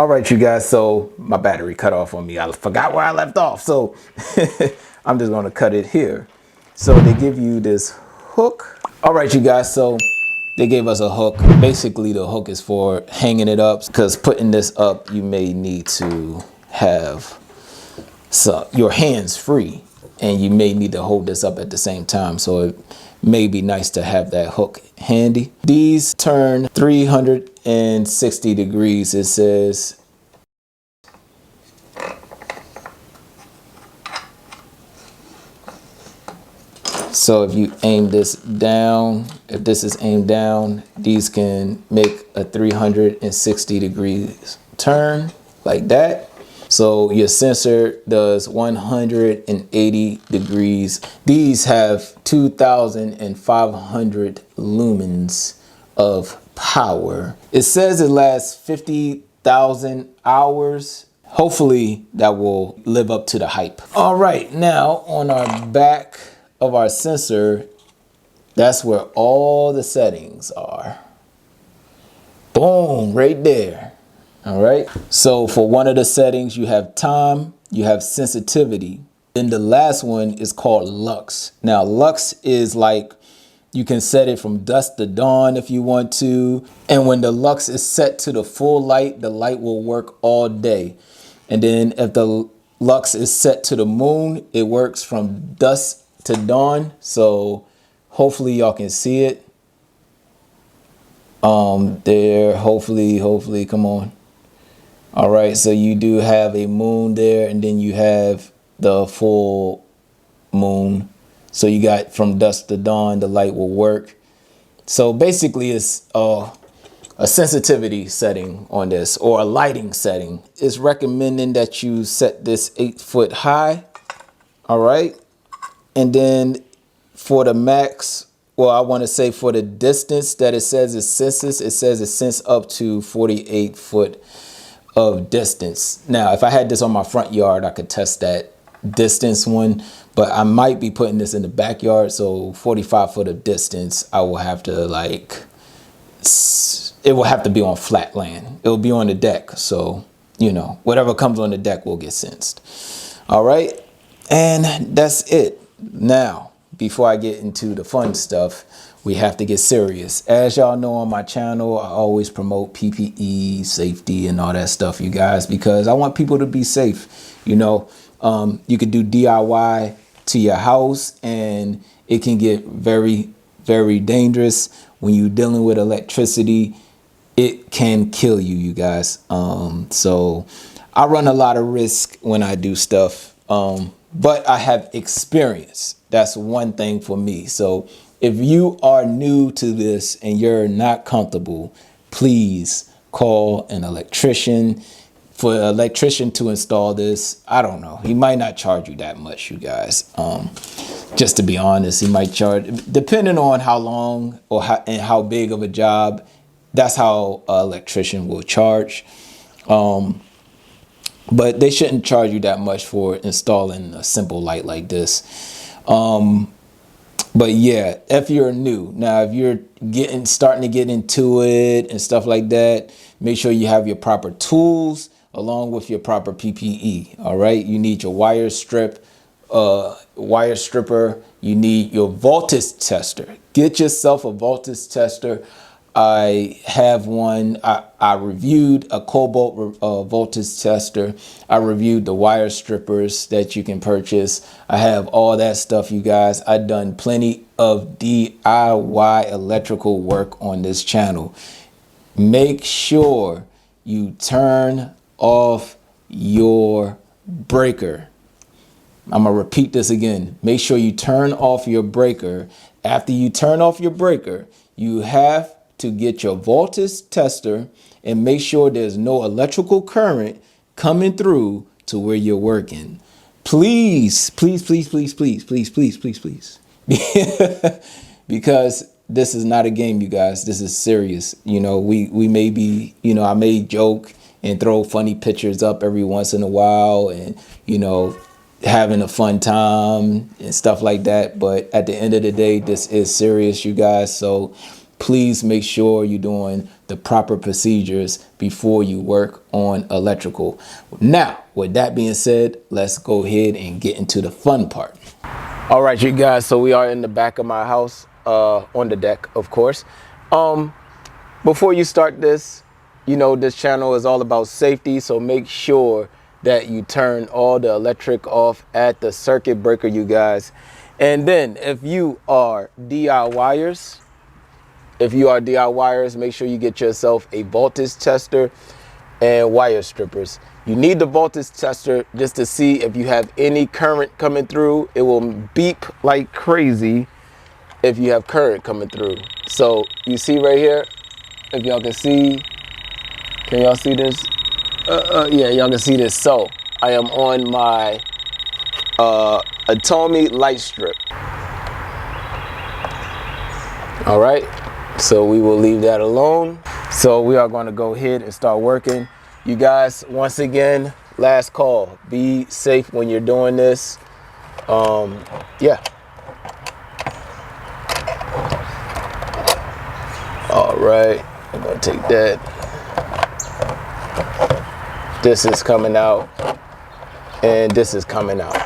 All right, you guys, so my battery cut off on me. I forgot where I left off, so I'm just gonna cut it here. So they give you this hook. All right, you guys, so they gave us a hook. Basically, the hook is for hanging it up, because putting this up, you may need to have your hands free, and you may need to hold this up at the same time. So it may be nice to have that hook handy. These turn 360 degrees, it says. So if you aim this down, if this is aimed down, these can make a 360 degrees turn like that. So your sensor does 180 degrees. These have 2,500 lumens of power. It says it lasts 50,000 hours. Hopefully that will live up to the hype. All right, now on our back of our sensor, that's where all the settings are. Boom, right there. All right, so for one of the settings, you have time, you have sensitivity. Then the last one is called lux. Now lux is like, you can set it from dusk to dawn if you want to. And when the lux is set to the full light, the light will work all day. And then if the lux is set to the moon, it works from dusk to dawn. So hopefully y'all can see it. There, hopefully, come on. All right, so you do have a moon there, and then you have the full moon. So you got from dusk to dawn, the light will work. So basically it's a sensitivity setting on this, or a lighting setting. It's recommending that you set this 8 foot high. All right. And then for the max, well, I want to say for the distance that it says it senses, it says it senses up to 48 foot of distance. Now, if I had this on my front yard, I could test that distance one, but I might be putting this in the backyard. So 45 foot of distance, I will have to it will have to be on flat land. It will be on the deck. So, you know, whatever comes on the deck will get sensed. All right. And that's it. Now, before I get into the fun stuff, we have to get serious. As y'all know on my channel, I always promote PPE, safety, and all that stuff, you guys, because I want people to be safe. You know, you could do DIY to your house, and it can get very, very dangerous when you're dealing with electricity. It can kill you, you guys. So I run a lot of risk when I do stuff, but I have experience. That's one thing for me. So if you are new to this and you're not comfortable, please call an electrician. For an electrician to install this, I don't know. He might not charge you that much, you guys. Just to be honest, he might charge, depending on how long or how big of a job, that's how an electrician will charge. But they shouldn't charge you that much for installing a simple light like this. But yeah, if you're new, now if you're starting to get into it and stuff like that, make sure you have your proper tools along with your proper PPE. All right, you need your wire stripper. You need your voltage tester. Get yourself a voltage tester. I have one. I reviewed a cobalt voltage tester. I reviewed the wire strippers that you can purchase. I have all that stuff, you guys. I've done plenty of DIY electrical work on this channel. Make sure you turn off your breaker. I'm gonna repeat this again. Make sure you turn off your breaker. After you turn off your breaker, you have to get your voltage tester and make sure there's no electrical current coming through to where you're working. Please, please, please, please, please, please, please, please, please. Because this is not a game, you guys. This is serious. You know, we may be, you know, I may joke and throw funny pictures up every once in a while and, you know, having a fun time and stuff like that. But at the end of the day, this is serious, you guys. So please make sure you're doing the proper procedures before you work on electrical. Now, with that being said, let's go ahead and get into the fun part. All right, you guys, so we are in the back of my house, on the deck, of course. Before you start this, you know, this channel is all about safety, so make sure that you turn all the electric off at the circuit breaker, you guys. And then if you are DIYers, make sure you get yourself a voltage tester and wire strippers. You need the voltage tester just to see if you have any current coming through. It will beep like crazy if you have current coming through. So you see right here, if y'all can see, can y'all see this? Yeah, y'all can see this. So I am on my Atomi light strip. All right, so we will leave that alone. So we are going to go ahead and start working. You guys, once again, last call. Be safe when you're doing this. Yeah. All right, I'm gonna take that. This is coming out, and this is coming out.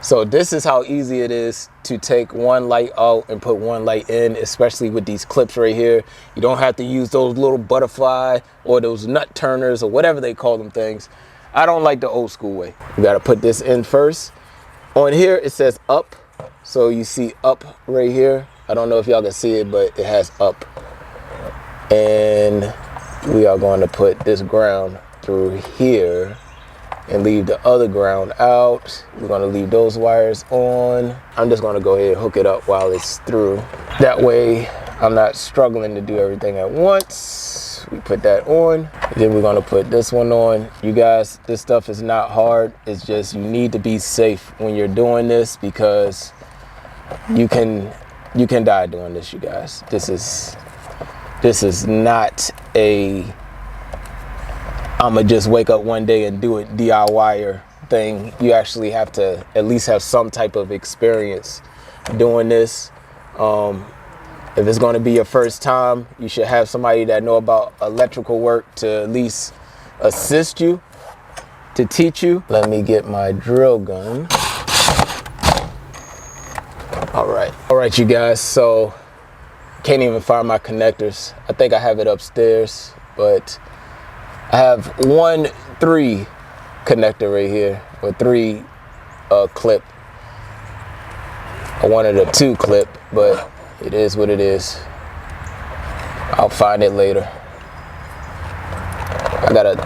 So this is how easy it is to take one light out and put one light in, especially with these clips right here. You don't have to use those little butterfly or those nut turners or whatever they call them things. I don't like the old school way. You gotta put this in first. On here, it says up. So you see up right here. I don't know if y'all can see it, but it has up. And we are going to put this ground through here and leave the other ground out. We're going to leave those wires on. I'm just going to go ahead and hook it up while it's through. That way I'm not struggling to do everything at once. We put that on. Then we're going to put this one on. You guys, this stuff is not hard. It's just you need to be safe when you're doing this, because you can die doing this, you guys. This is not a I'ma just wake up one day and do it DIYer thing. You actually have to at least have some type of experience doing this. If it's going to be your first time, you should have somebody that know about electrical work to at least assist you, to teach you. Let me get my drill gun. All right, you guys, so can't even find my connectors. I think I have it upstairs, but I have 1-3 connector right here, or 3 clip. I wanted a 2 clip, but it is what it is. I'll find it later. I gotta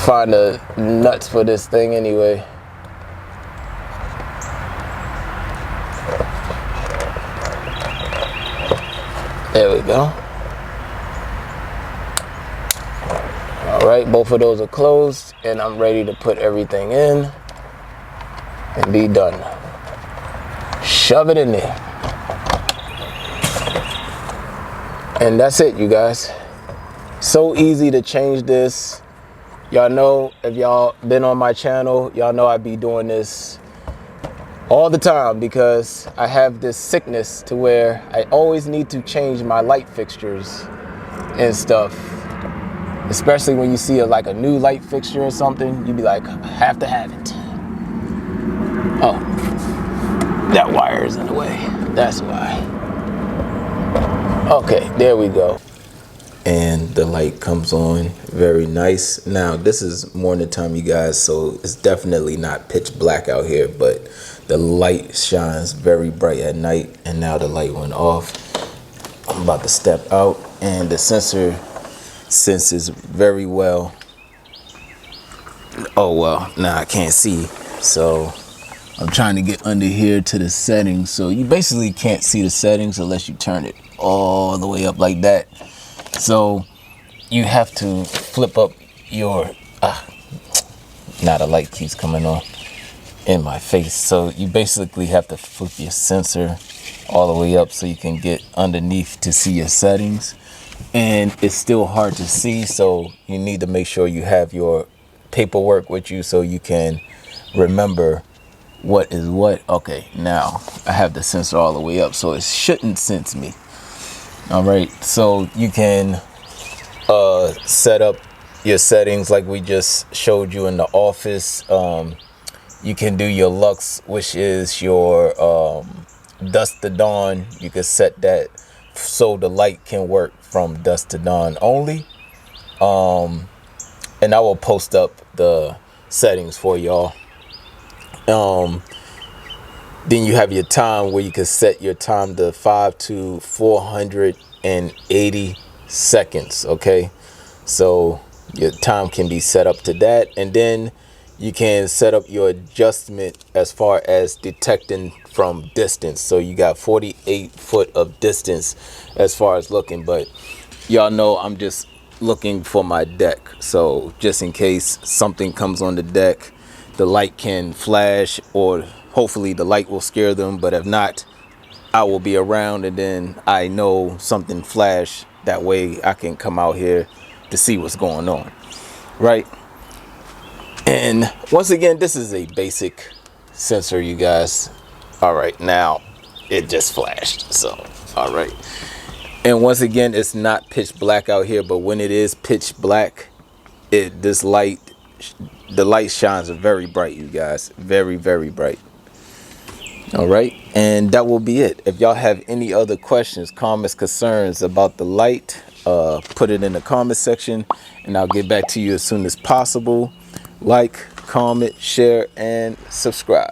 find the nuts for this thing anyway. There we go. All right, both of those are closed, and I'm ready to put everything in and be done. Shove it in there. And that's it, you guys. So easy to change this. Y'all know, if y'all been on my channel, y'all know I be doing this all the time, because I have this sickness to where I always need to change my light fixtures and stuff. Especially when you see like a new light fixture or something, you be like, I have to have it. Oh, that wire is in the way. That's why. Okay, there we go. And the light comes on very nice. Now, this is morning time, you guys, so it's definitely not pitch black out here, but the light shines very bright at night. And now the light went off. I'm about to step out, and the sensor senses very well. Oh, well, now I can't see. So I'm trying to get under here to the settings. So you basically can't see the settings unless you turn it all the way up like that. So you have to flip up your, now the light keeps coming on in my face. So you basically have to flip your sensor all the way up so you can get underneath to see your settings. And it's still hard to see, so you need to make sure you have your paperwork with you so you can remember what is what. Okay, now I have the sensor all the way up, so it shouldn't sense me. All right, so you can set up your settings like we just showed you in the office. You can do your lux, which is your dusk to dawn. You can set that so the light can work from dusk to dawn only. And I will post up the settings for y'all. Then you have your time, where you can set your time to 5 to 480 seconds. Okay, so your time can be set up to that, and then you can set up your adjustment as far as detecting from distance. So you got 48 foot of distance as far as looking, but y'all know I'm just looking for my deck, so just in case something comes on the deck, the light can flash, or hopefully the light will scare them, but if not, I will be around, and then I know something flash, that way I can come out here to see what's going on, right? And once again, this is a basic sensor, you guys. All right, now it just flashed, so all right. And once again, it's not pitch black out here, but when it is pitch black, the light shines very bright, you guys. Very, very bright. All right, and that will be it. If y'all have any other questions, comments, concerns about the light, put it in the comment section, and I'll get back to you as soon as possible. Like, comment, share, and subscribe.